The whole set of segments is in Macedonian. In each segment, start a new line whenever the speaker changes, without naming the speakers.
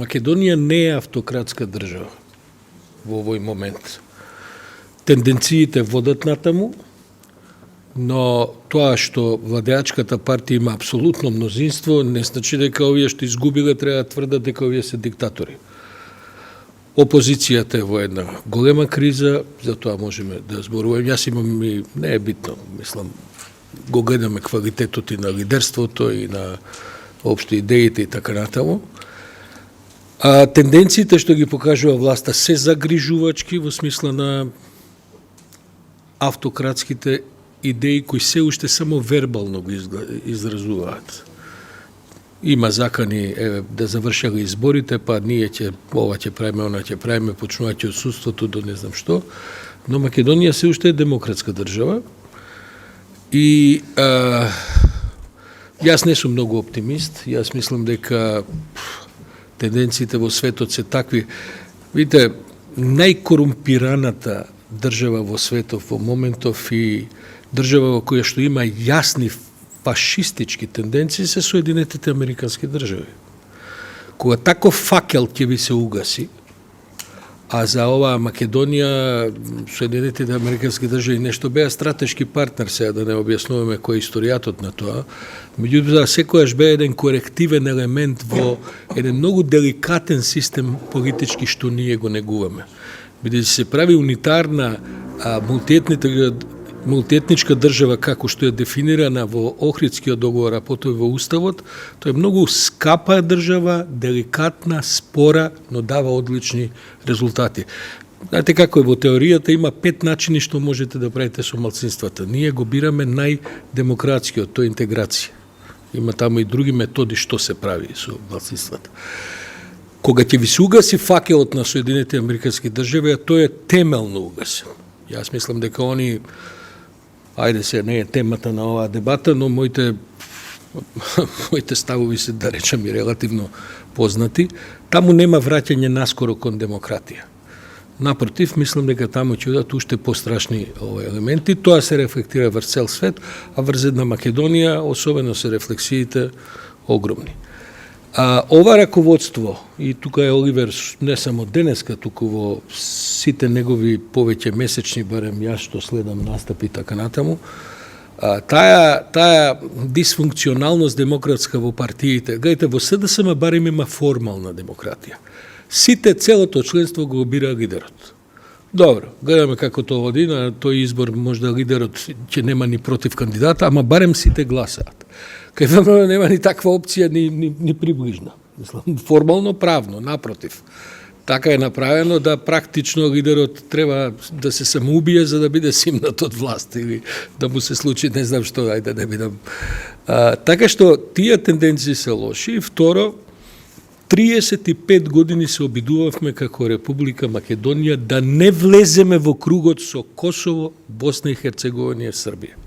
Македонија не е автократска држава во овој момент. Тенденциите водат натаму, но тоа што владеачката партија има апсолутно мнозинство, не значи дека овие што изгубиле треба да тврдат дека овие се диктатори. Опозицијата е во една голема криза, затоа можеме да зборуваме. Јас имам и не е битно, мислам, го гледаме квалитетот и на лидерството и на општо идеите и така натаму. А тенденциите што ги покажува власта се загрижувачки во смисла на автократските идеи кои се уште само вербално го изразуваат. Има закани да завршеле изборите, па ние ова ќе правиме, она ќе правиме, почнувајќи од судството до не знам што, но Македонија се уште е демократска држава и јас не сум многу оптимист, јас мислам дека тенденциите во светот се такви. Видите, најкорумпираната држава во светот во моментов и држава во која што има јасни фашистички тенденции се Соединетите Американски држави. Кога таков факел ќе ви се угаси, а за оваа Македонија, Соединетите Американски држави нешто беа стратешки партнер, сега да не објаснуваме кој е историјатот на тоа, меѓутоа секојаш беа еден корективен елемент во еден многу деликатен систем политички што ние го негуваме. Бидејќи се прави унитарна мултиетничка држава како што е дефинирана во Охридскиот договор, а потоа во Уставот, тоа е многу скапа држава, деликатна, спора, но дава одлични резултати. Знаете како е во теоријата, има 5 начини што можете да правите со малцинствата. Ние го бираме најдемократскиот, тоа е интеграција. Има таму и други методи што се прави со малцинствата. Кога ќе ви се угаси факелот на Соединетите Американски држави, тој е темелно угасен. Јас мислам дека они, ајде се не е темата на оваа дебата, но моите ставови се, да речем, и релативно познати. Таму нема враќање наскоро кон демократија. Напротив, мислам дека таму ќе одат уште пострашни елементи. Тоа се рефлектира врз цел свет, а врз една Македонија, особено се рефлексиите огромни. Ова раководство, и тука е Оливер не само денеска, туку во сите негови повеќе месечни, барем јас што следам настапи така натаму, таа дисфункционалност демократска во партиите, гледате, во СДСМ барем има формална демократија. Сите, целото членство го бира лидерот. Добро, гледаме како тоа води, на тој избор можда лидерот ќе нема ни против кандидата, ама барем сите гласаат. Кај ВМРО нема ни таква опција, ни приближна. Мислам, формално правно, напротив. Така е направено да практично лидерот треба да се самоубие за да биде симнат од власт или да му се случи не знам што, ајде да бидам. Така што тие тенденции се лоши. И второ, 35 години се обидувавме како Република Македонија да не влеземе во кругот со Косово, Босна и Херцеговина и Србија.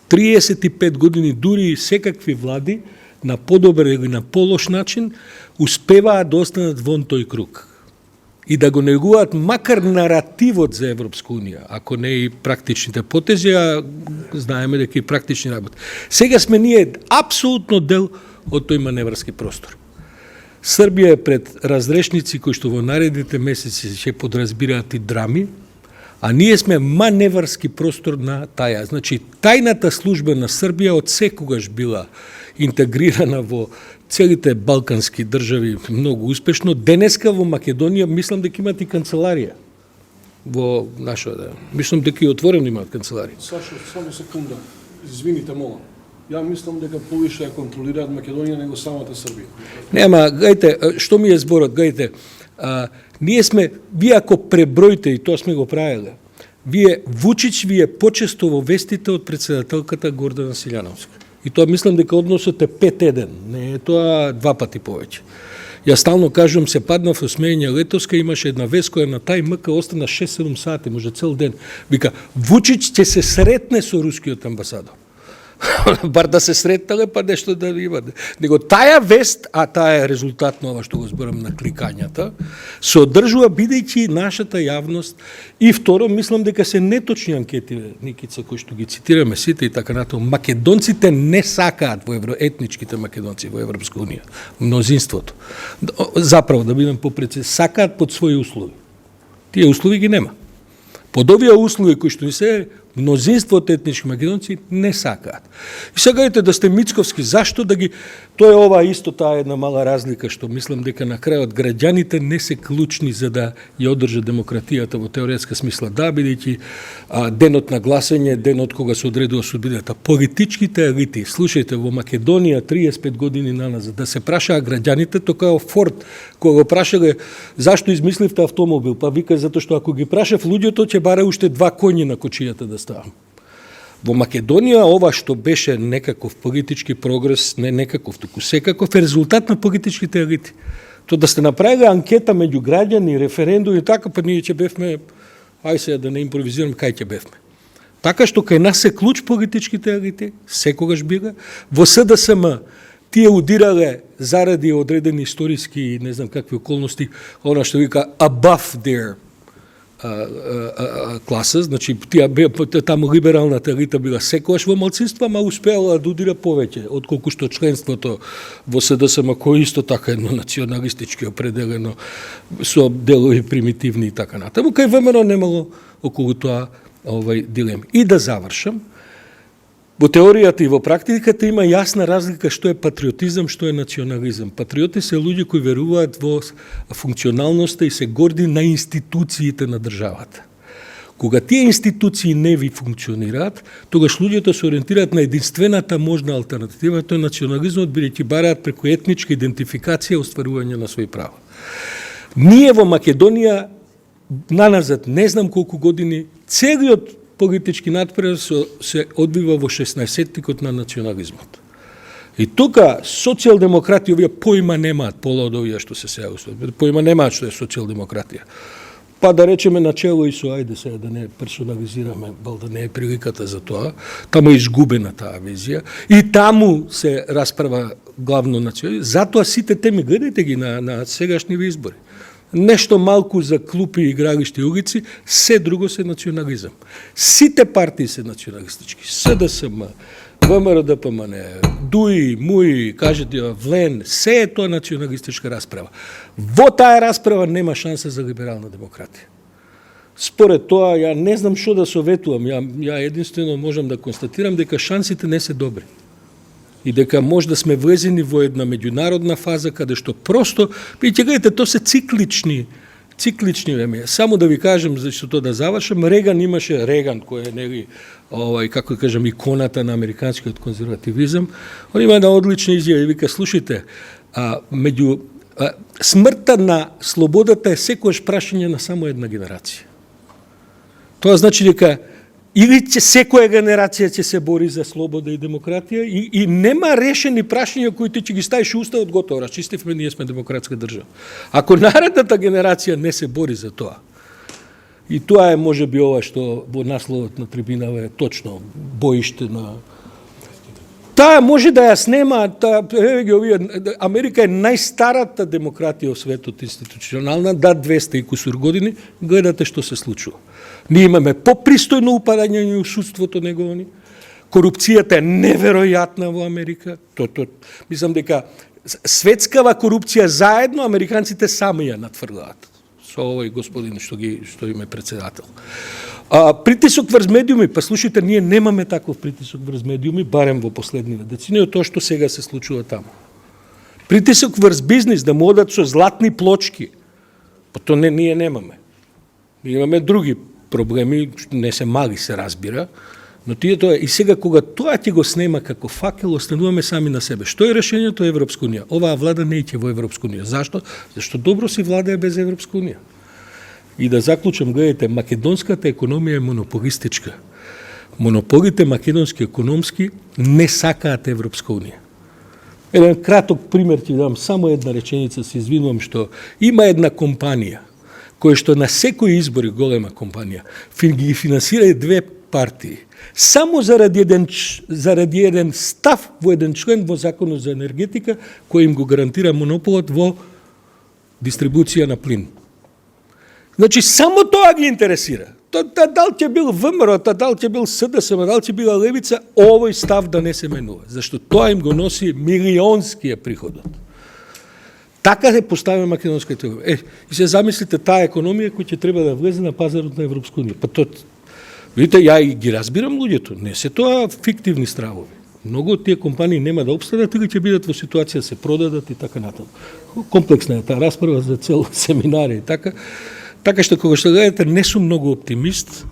35 години дури секакви влади на подобар или на полош начин успеваат да останат вон тој круг и да го негуваат макар наративот за Европска унија, ако не и практичните потези, а знаеме дека и практични работи. Сега сме ние апсолутно дел од тој маневрски простор. Србија е пред разрешници кои што во наредните месеци ќе подразбираат и драми, а ние сме маневрски простор на таја. Значи, тајната служба на Србија од секогаш била интегрирана во целите балкански држави многу успешно. Денеска во Македонија мислам дека имат и канцеларија. Во наша, да. Мислам дека и отворено имаат канцеларија.
Сашо, само секунда. Извините, молам. Ја мислам дека повише ја контролираат Македонија него самата Србија.
Нема, гледайте, што ми е зборот, гледайте, ние сме, вие ако преброите, и тоа сме го правиле, Вучич ви е почесто во вестите од председателката Гордана Силјановска. И тоа мислам дека односот е 5-1, не е тоа 2 пати повеќе. Јас стално кажувам, се паднав во смеење летоска, имаше една вест која на тај МК остана 6-7 сати, може цел ден. Вика, Вучич ќе се сретне со рускиот амбасадор. Бар да се сретнале, па нешто да има. Него таја вест, а таа е резултат на ова што го зборам на кликањата, се одржува бидејќи нашата јавност и второ, мислам дека се неточни анкети, Никица, кои што ги цитираме сите и така натаму. Македонците не сакаат етничките македонци во Европска унија. Мнозинството. Заправо, да бидам попрецизен, сакаат под своји услови. Тие услови ги нема. Под овие услови кои што се мнозинството етнички македонци не сакаат. И сега ете да сте Мицковски, зашто да ги... Тоа е ова исто таа една мала разлика, што мислам дека на крајот граѓаните не се клучни за да ја одржат демократијата во теоретска смисла. Да, бидејќи денот на гласање, денот кога се одредува судбината. Политичките елити, слушајте, во Македонија 35 години наназад, да се прашаа граѓаните, тоа Форд, кога го прашале зашто измисливте автомобил, па вика затоа што ако ги прашав луѓето, ќе бара уште 2 коњи на кочијата да ставам. Во Македонија ова што беше некаков политички прогрес, не некаков, туку секаков е резултат на политичките елити. Тоа да сте направиле анкета меѓу граѓани, референдум и така, па ние ќе бевме, ај сега да не импровизирам, кај ќе бевме. Така што кај нас се клуч политичките елити, секогаш била, во СДСМ тие удирале заради одредени историски, не знам какви околности, она што вика above their класа, значи таму либералната елита била секогаш во малцинство, ама успеала да удира повеќе, отколку што членството во СДСМ, кој исто така едно националистички определено, со делови примитивни и така натаму. Кај ВМРО немало околу тоа дилеми. И да завршам, во теоријата и во практиката има јасна разлика што е патриотизам, што е национализам. Патриоти се луѓе кои веруваат во функционалноста и се горди на институциите на државата. Кога тие институции не ви функционираат, тогаш луѓето се ориентираат на единствената можна алтернатива, тоа е национализмот, бидејќи бараат преку етничка идентификација остварување на своји права. Ние во Македонија наназад не знам колку години целиот политички надпред се одбива во 16-тикот на национализмот. И тука социјалдемократија овие поима немаат, пола од овие што се сега устваруваат. Поима немаат што е социјалдемократија. Па да речеме начело и со, ајде сега да не персонализираме, бал да не е приликата за тоа, таму е изгубена таа визија и таму се расправа главно национализм. Затоа сите теми, гледате ги на сегашниве избори. Нешто малку за клупи, игралишти, улици, се друго се национализам. Сите партии се националистички. СДСМ, ВМРО ДПМН, ДУИ, МУИ, кажете ВЛЕН, се е тоа националистичка расправа. Во таа расправа нема шанса за либерална демократија. Според тоа, ја не знам што да советувам, ја единствено можам да констатирам дека шансите не се добри. И дека може да сме влезени во една меѓународна фаза каде што просто, видите, гледате, тоа се циклични време. Само да ви кажем, зашто тоа да завршам, Реган кој е нели како да кажам иконата на американскиот конзервативизам, он има една одлична изјава и вика, слушајте, смртта на слободата е секогаш прашање на само една генерација. Тоа значи дека или секоја генерација ќе се бори за слобода и демократија и нема решени прашања кои ти ќе ги ставиш уставот, готово, расчистивме, ние сме демократска држава. Ако наредната генерација не се бори за тоа, и тоа е можеби ова што во насловот на трибинава е точно боиште на... Таа може да ја снема, Америка е најстарата демократија во светот институционална, 200 и кусур години, гледате што се случува. Ние имаме попристојно упадање на судството негово. Корупцијата е неверојатна во Америка. Мислам дека светскава корупција заедно американците сами ја надфрлаат. Со овој господин што им е председател. Притисок врз медиуми, па слушайте, ние немаме таков притисок врз медиуми, барем во последниве децени, од тоа што сега се случува таму. Притисок врз бизнис, да му одат со златни плочки, па тоа ние немаме. Ние имаме други проблеми, не се мали, се разбира, но тие тоа и сега кога тоа ќе го снема како факел, остануваме сами на себе. Што е решењето? Европска унија. Оваа влада не иќе во Европска унија. Зашто? Зашто добро си владее без Европска унија. И да заклучам, гледайте, македонската економија е монополистичка. Монополите македонски економски не сакаат Европска унија. Еден краток пример ќе дам, само една реченица, се извинувам, што има една компанија која што на секои избори, голема компанија, ги финансира 2 партии, само заради еден став во еден член во Законот за енергетика, кој им го гарантира монополот во дистрибуција на плин. Значи, само тоа ги интересира. Дал ќе бил ВМРО, дал ќе бил СДСМ, дал ќе била Левица, овој став да не се менува. Зашто тоа им го носи милионскиот приходот. Така се поставя македонската економија. И се замислите таа економија која ќе треба да влезе на пазарот на Европска унија. Видите, ја ги разбирам луѓето, не се тоа фиктивни стравови. Многу од тие компании нема да обстанат или ќе бидат во ситуација да се продадат и така натаму. Комплексна е таа расправа за цел семинари и така. Така што кога што гледате, не сум многу оптимист,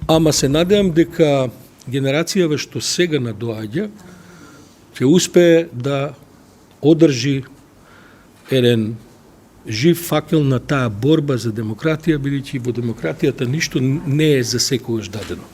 ама се надевам дека генерацијава што сега надоаѓа ќе успее да одржи еден жив факел на таа борба за демократија, бидејќи во демократијата ништо не е за секогаш дадено.